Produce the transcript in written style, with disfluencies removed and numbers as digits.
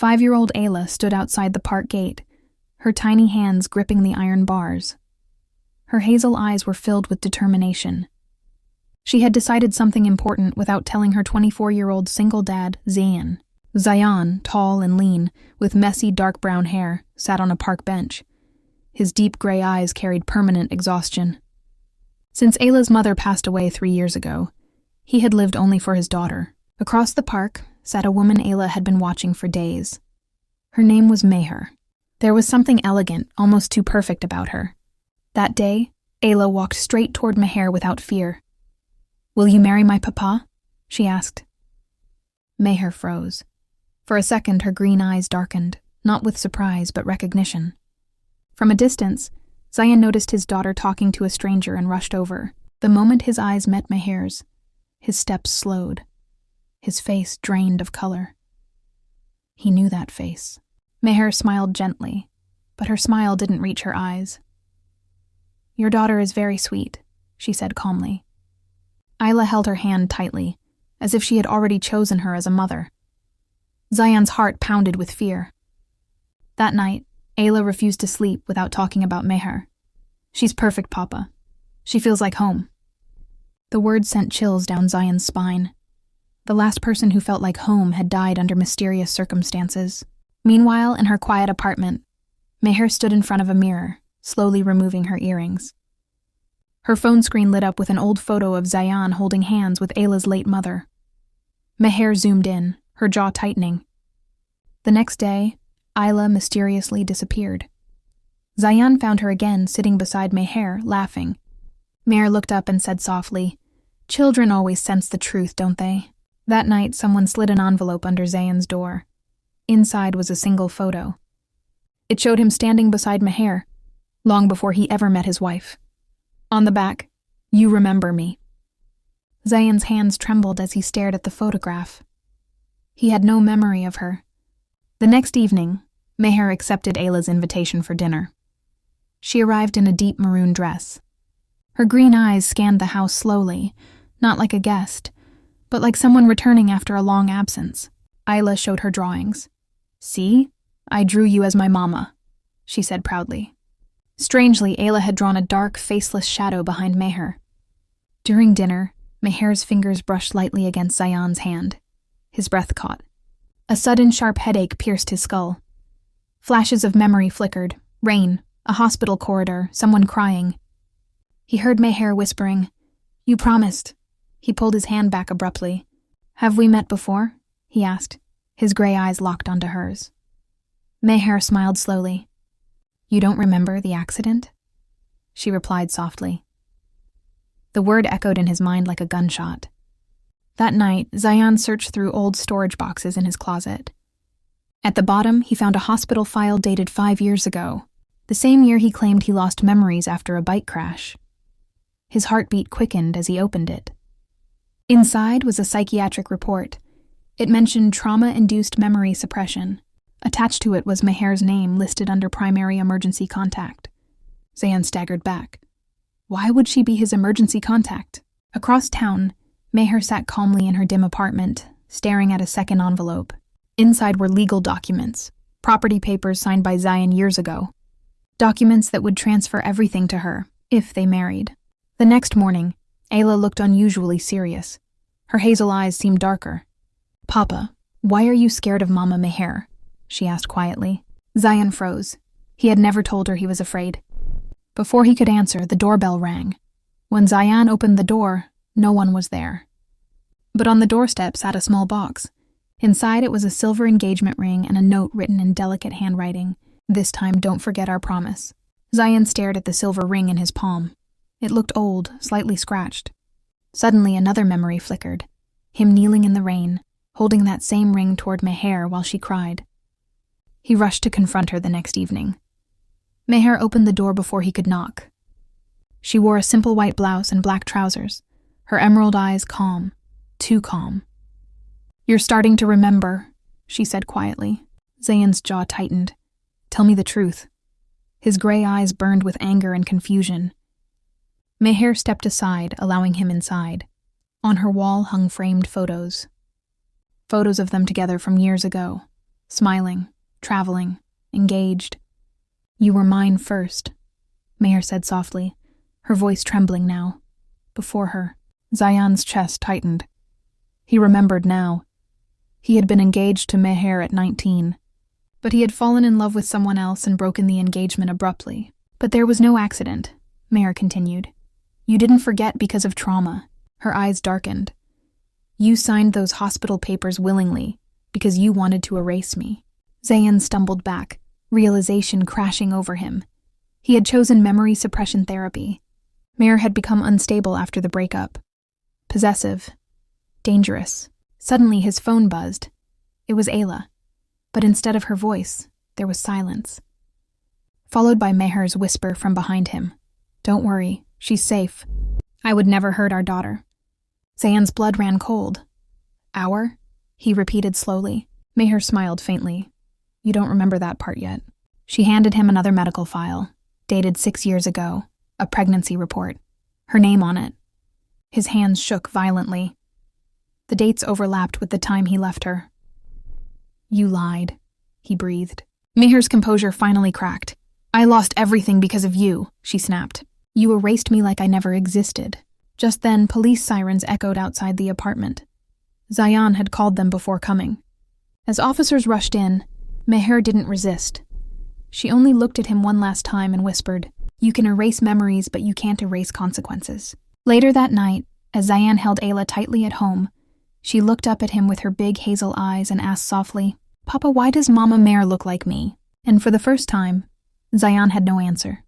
5-year-old Ayla stood outside the park gate, her tiny hands gripping the iron bars. Her hazel eyes were filled with determination. She had decided something important without telling her 24-year-old single dad, Zayan. Zayan, tall and lean, with messy dark brown hair, sat on a park bench. His deep gray eyes carried permanent exhaustion. Since Ayla's mother passed away 3 years ago, he had lived only for his daughter. Across the park sat a woman Ayla had been watching for days. Her name was Meher. There was something elegant, almost too perfect about her. That day, Ayla walked straight toward Meher without fear. "Will you marry my papa?" she asked. Meher froze. For a second, her green eyes darkened, not with surprise but recognition. From a distance, Zayan noticed his daughter talking to a stranger and rushed over. The moment his eyes met Meher's, his steps slowed. His face drained of color. He knew that face. Meher smiled gently, but her smile didn't reach her eyes. "Your daughter is very sweet," she said calmly. Ayla held her hand tightly, as if she had already chosen her as a mother. Zayan's heart pounded with fear. That night, Ayla refused to sleep without talking about Meher. "She's perfect, Papa. She feels like home." The words sent chills down Zayan's spine. The last person who felt like home had died under mysterious circumstances. Meanwhile, in her quiet apartment, Meher stood in front of a mirror, slowly removing her earrings. Her phone screen lit up with an old photo of Zayan holding hands with Ayla's late mother. Meher zoomed in, her jaw tightening. The next day, Ayla mysteriously disappeared. Zayan found her again sitting beside Meher, laughing. Meher looked up and said softly, "Children always sense the truth, don't they?" That night, someone slid an envelope under Zayan's door. Inside was a single photo. It showed him standing beside Meher, long before he ever met his wife. On the back, "You remember me." Zayan's hands trembled as he stared at the photograph. He had no memory of her. The next evening, Meher accepted Ayla's invitation for dinner. She arrived in a deep maroon dress. Her green eyes scanned the house slowly, not like a guest, but like someone returning after a long absence. Ayla showed her drawings. "See? I drew you as my mama," she said proudly. Strangely, Ayla had drawn a dark, faceless shadow behind Meher. During dinner, Meher's fingers brushed lightly against Zayan's hand. His breath caught. A sudden sharp headache pierced his skull. Flashes of memory flickered. Rain, a hospital corridor, someone crying. He heard Meher whispering, "You promised." He pulled his hand back abruptly. "Have we met before?" he asked, his gray eyes locked onto hers. Meher smiled slowly. "You don't remember the accident?" she replied softly. The word echoed in his mind like a gunshot. That night, Zayan searched through old storage boxes in his closet. At the bottom, he found a hospital file dated 5 years ago, the same year he claimed he lost memories after a bike crash. His heartbeat quickened as he opened it. Inside was a psychiatric report. It mentioned trauma-induced memory suppression. Attached to it was Meher's name listed under primary emergency contact. Zayan staggered back. Why would she be his emergency contact? Across town, Meher sat calmly in her dim apartment, staring at a second envelope. Inside were legal documents, property papers signed by Zayan years ago. Documents that would transfer everything to her, if they married. The next morning, Ayla looked unusually serious. Her hazel eyes seemed darker. "Papa, why are you scared of Mama Meher?" she asked quietly. Zayan froze. He had never told her he was afraid. Before he could answer, the doorbell rang. When Zayan opened the door, no one was there. But on the doorstep sat a small box. Inside it was a silver engagement ring and a note written in delicate handwriting. "This time, don't forget our promise." Zayan stared at the silver ring in his palm. It looked old, slightly scratched. Suddenly another memory flickered. Him kneeling in the rain, holding that same ring toward Meher while she cried. He rushed to confront her the next evening. Meher opened the door before he could knock. She wore a simple white blouse and black trousers, her emerald eyes calm, too calm. "You're starting to remember," she said quietly. Zayan's jaw tightened. "Tell me the truth." His gray eyes burned with anger and confusion. Meher stepped aside, allowing him inside. On her wall hung framed photos. Photos of them together from years ago. Smiling, traveling, engaged. You were mine first, Meher said softly, her voice trembling now. Before her, Zayan's chest tightened. He remembered now. He had been engaged to Meher at 19, but he had fallen in love with someone else and broken the engagement abruptly. But there was no accident, Meher continued. You didn't forget because of trauma. Her eyes darkened. You signed those hospital papers willingly because you wanted to erase me. Zayan stumbled back, realization crashing over him. He had chosen memory suppression therapy. Meher had become unstable after the breakup. Possessive. Dangerous. Suddenly his phone buzzed. It was Ayla. But instead of her voice, there was silence. Followed by Meher's whisper from behind him. Don't worry, she's safe. I would never hurt our daughter. Zayan's blood ran cold. Our? He repeated slowly. Meher smiled faintly. You don't remember that part yet. She handed him another medical file, dated 6 years ago, a pregnancy report. Her name on it. His hands shook violently. The dates overlapped with the time he left her. You lied, he breathed. Meher's composure finally cracked. I lost everything because of you, she snapped. You erased me like I never existed. Just then, police sirens echoed outside the apartment. Zayan had called them before coming. As officers rushed in, Meher didn't resist. She only looked at him one last time and whispered, You can erase memories, but you can't erase consequences. Later that night, as Zayan held Ayla tightly at home, she looked up at him with her big hazel eyes and asked softly, Papa, why does Mama Meher look like me? And for the first time, Zayan had no answer.